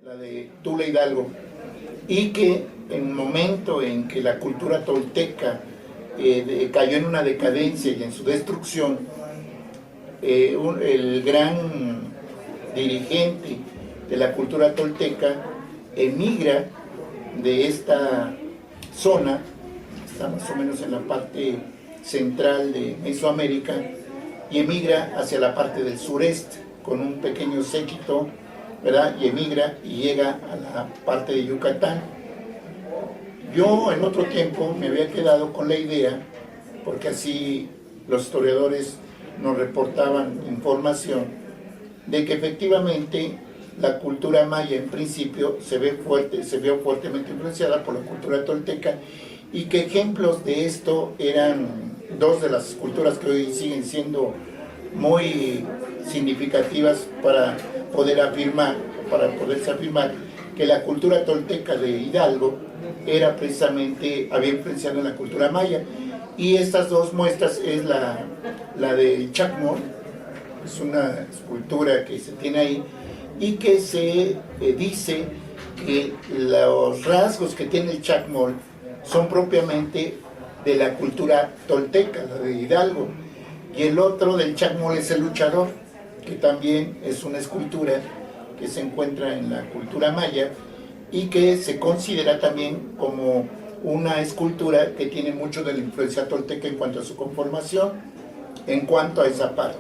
la de Tula Hidalgo, y que en un momento en que la cultura tolteca cayó en una decadencia y en su destrucción, el gran dirigente de la cultura tolteca emigra de esta zona, está más o menos en la parte central de Mesoamérica, y emigra hacia la parte del sureste con un pequeño séquito, ¿verdad? Y emigra y llega a la parte de Yucatán. Yo en otro tiempo me había quedado con la idea, porque así los historiadores nos reportaban información, de que efectivamente la cultura maya en principio se vio fuertemente influenciada por la cultura tolteca, y que ejemplos de esto eran dos de las culturas que hoy siguen siendo muy significativas para poderse afirmar que la cultura tolteca de Hidalgo había influenciado en la cultura maya. Y estas dos muestras es la del Chacmol, es una escultura que se tiene ahí, y que se dice que los rasgos que tiene el Chacmol son propiamente de la cultura tolteca, la de Hidalgo. Y el otro del Chacmol es el luchador, que también es una escultura que se encuentra en la cultura maya y que se considera también como una escultura que tiene mucho de la influencia tolteca en cuanto a su conformación, en cuanto a esa parte.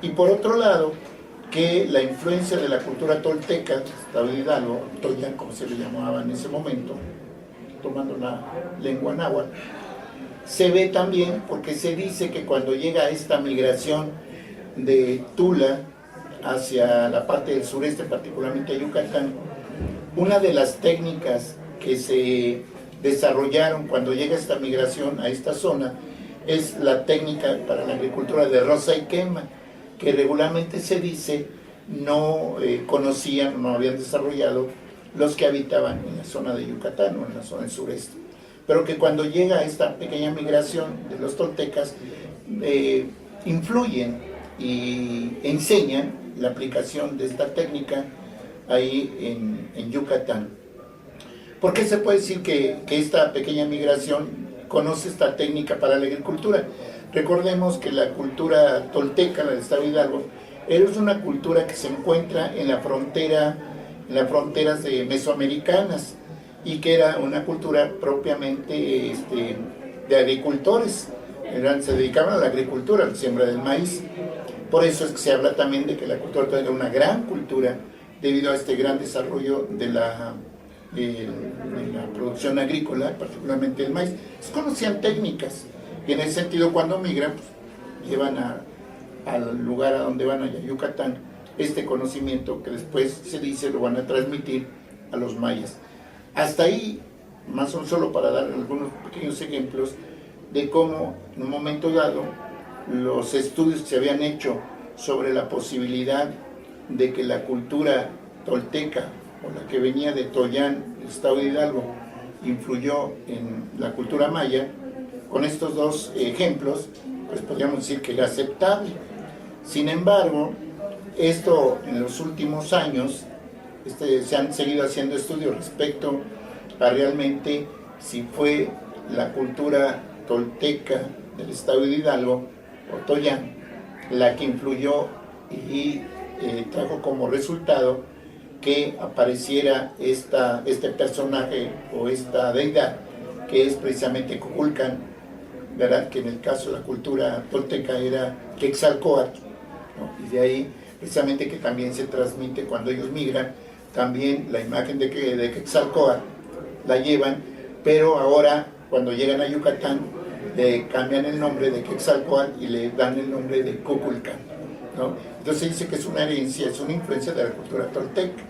Y por otro lado, que la influencia de la cultura tolteca, estado de Hidalgo, Toyan, como se le llamaba en ese momento, tomando la lengua náhuatl, se ve también porque se dice que cuando llega esta migración de Tula hacia la parte del sureste, particularmente a Yucatán, una de las técnicas que se desarrollaron cuando llega esta migración a esta zona es la técnica para la agricultura de roza y quema, que regularmente se dice no conocían, no habían desarrollado los que habitaban en la zona de Yucatán o en la zona del sureste, pero que cuando llega esta pequeña migración de los toltecas influyen y enseñan la aplicación de esta técnica ahí en Yucatán. ¿Por qué se puede decir que esta pequeña migración conoce esta técnica para la agricultura? Recordemos que la cultura tolteca, la del estado de Hidalgo, es una cultura que se encuentra en las fronteras mesoamericanas, y que era una cultura propiamente de agricultores. Se dedicaban a la agricultura, a la siembra del maíz. Por eso es que se habla también de que la cultura tolteca era una gran cultura debido a este gran desarrollo de la producción agrícola, particularmente el maíz. Conocían técnicas, y en ese sentido cuando migran, pues, llevan al lugar a donde van, allá a Yucatán, este conocimiento que después se dice lo van a transmitir a los mayas. Hasta ahí, más o menos, solo para dar algunos pequeños ejemplos de cómo en un momento dado los estudios que se habían hecho sobre la posibilidad de que la cultura tolteca, o la que venía de Toyán, el estado de Hidalgo, influyó en la cultura maya. Con estos dos ejemplos, pues podríamos decir que era aceptable. Sin embargo, esto en los últimos años se han seguido haciendo estudios respecto a realmente si fue la cultura tolteca del estado de Hidalgo o Toyán la que influyó y trajo como resultado que apareciera este personaje o esta deidad, que es precisamente Cuculcán, ¿verdad? Que en el caso de la cultura tolteca era Quetzalcóatl, ¿no? Y de ahí precisamente que también se transmite cuando ellos migran, también la imagen de Quetzalcóatl la llevan, pero ahora cuando llegan a Yucatán le cambian el nombre de Quetzalcóatl y le dan el nombre de Cuculcán, ¿no? Entonces dice que es una herencia, es una influencia de la cultura tolteca.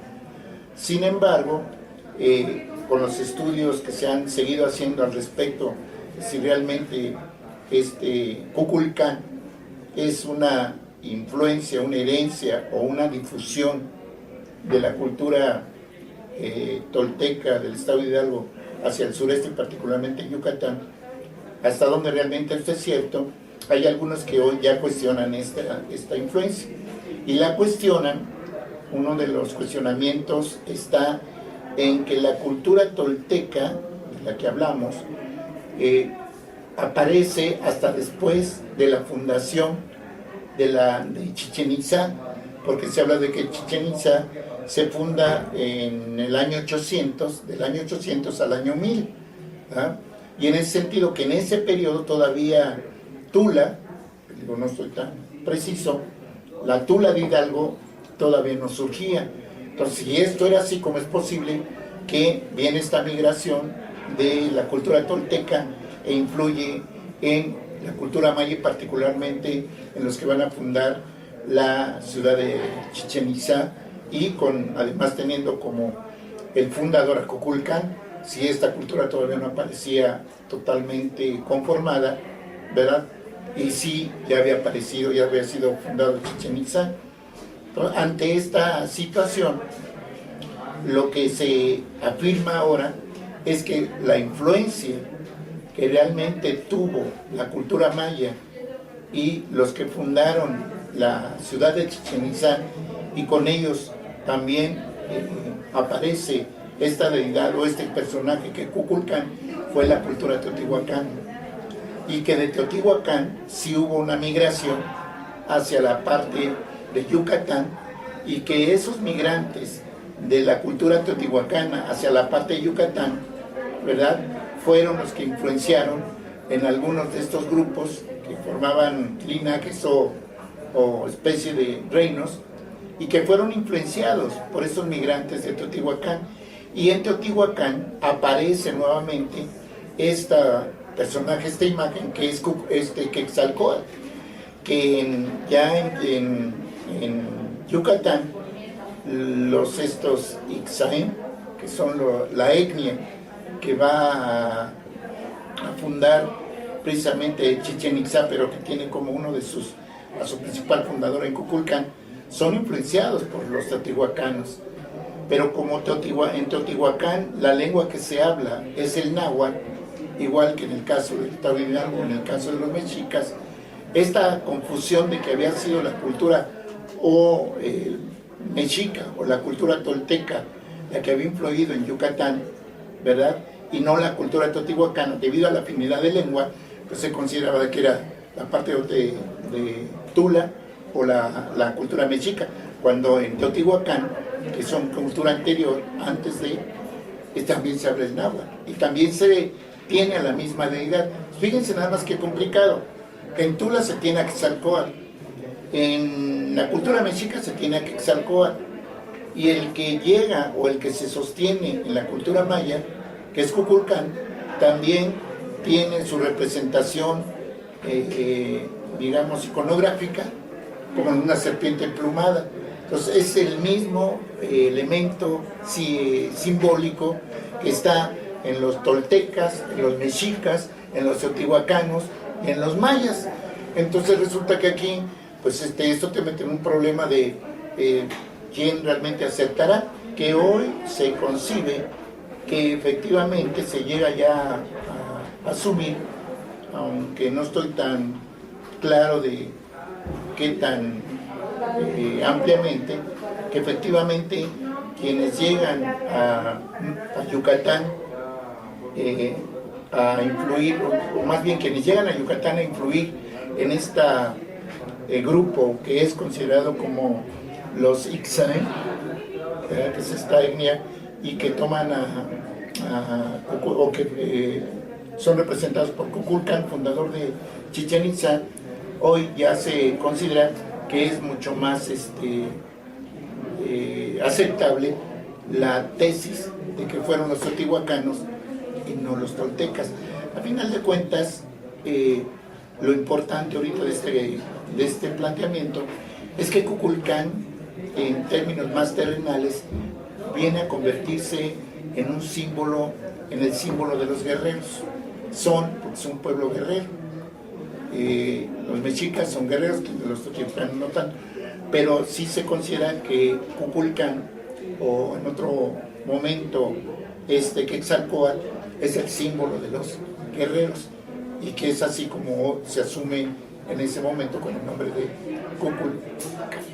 Sin embargo, con los estudios que se han seguido haciendo al respecto, si realmente Cuculcán es una influencia, una herencia o una difusión de la cultura tolteca del estado de Hidalgo hacia el sureste, particularmente en Yucatán, hasta donde realmente esto es cierto. Hay algunos que hoy ya cuestionan esta influencia, y la cuestionan uno de los cuestionamientos está en que la cultura tolteca, de la que hablamos, aparece hasta después de la fundación de Chichén Itzá, porque se habla de que Chichén Itzá se funda en el año 800, del año 800 al año 1000, ¿ah? Y en ese sentido que en ese periodo todavía Tula, digo, no estoy tan preciso, la Tula de Hidalgo todavía no surgía. Entonces, si esto era así, ¿cómo es posible que viene esta migración de la cultura tolteca e influye en la cultura maya y particularmente en los que van a fundar la ciudad de Chichén Itzá, y además teniendo como el fundador a Kukulcán, si esta cultura todavía no aparecía totalmente conformada, ¿verdad? Y sí, ya había aparecido, ya había sido fundado Chichén Itzá. Ante esta situación, lo que se afirma ahora es que la influencia que realmente tuvo la cultura maya y los que fundaron la ciudad de Chichén Itzá, y con ellos también aparece esta deidad o este personaje que Kukulcán, fue la cultura teotihuacana, y que de Teotihuacán sí hubo una migración hacia la parte de Yucatán, y que esos migrantes de la cultura teotihuacana hacia la parte de Yucatán, ¿verdad?, fueron los que influenciaron en algunos de estos grupos que formaban linajes o especie de reinos, y que fueron influenciados por esos migrantes de Teotihuacán. Y en Teotihuacán aparece nuevamente esta imagen que es Quetzalcóatl, que ya en Yucatán, estos Ixaim, que son la etnia que va a fundar precisamente Chichén Itzá, pero que tiene como uno de a su principal fundador en Kukulcán, son influenciados por los teotihuacanos. Pero como en Teotihuacán la lengua que se habla es el náhuatl, igual que en el caso del Estado de Hidalgo, en el caso de los mexicas, esta confusión de que había sido la cultura mexica o la cultura tolteca la que había influido en Yucatán, ¿verdad?, y no la cultura teotihuacana, debido a la afinidad de lengua, pues se consideraba que era la parte de Tula o la cultura mexica, cuando en Teotihuacán, que son cultura anterior, antes de, también se habla el náhuatl, y también se tiene a la misma deidad. Fíjense nada más que complicado. En Tula se tiene a Quetzalcóatl, en la cultura mexica se tiene a Quetzalcóatl, y el que llega o el que se sostiene en la cultura maya, que es Kukulcán, también tiene su representación, digamos, iconográfica, como una serpiente emplumada. Entonces es el mismo elemento simbólico que está en los toltecas, en los mexicas, en los teotihuacanos y en los mayas. Entonces resulta que aquí, pues esto te mete en un problema de quién realmente aceptará, que hoy se concibe que efectivamente se llega ya a asumir, aunque no estoy tan claro de qué tan ampliamente, que efectivamente quienes llegan a Yucatán a influir, o más bien quienes llegan a Yucatán a influir en este grupo que es considerado como los Ixaim, que es esta etnia, y que toman o que son representados por Kukulcán, fundador de Chichén Itzá, hoy ya se considera que es mucho más aceptable la tesis de que fueron los teotihuacanos y no los toltecas. A final de cuentas, lo importante ahorita de este planteamiento es que Kukulcán, en términos más terrenales, viene a convertirse en un símbolo, en el símbolo de los guerreros. Porque son un pueblo guerrero. Los mexicas son guerreros, los teotihuacanos no tanto, pero sí se considera que Kukulcán, o en otro momento Quetzalcóatl, es el símbolo de los guerreros, y que es así como se asume en ese momento con el nombre de Kukulcán.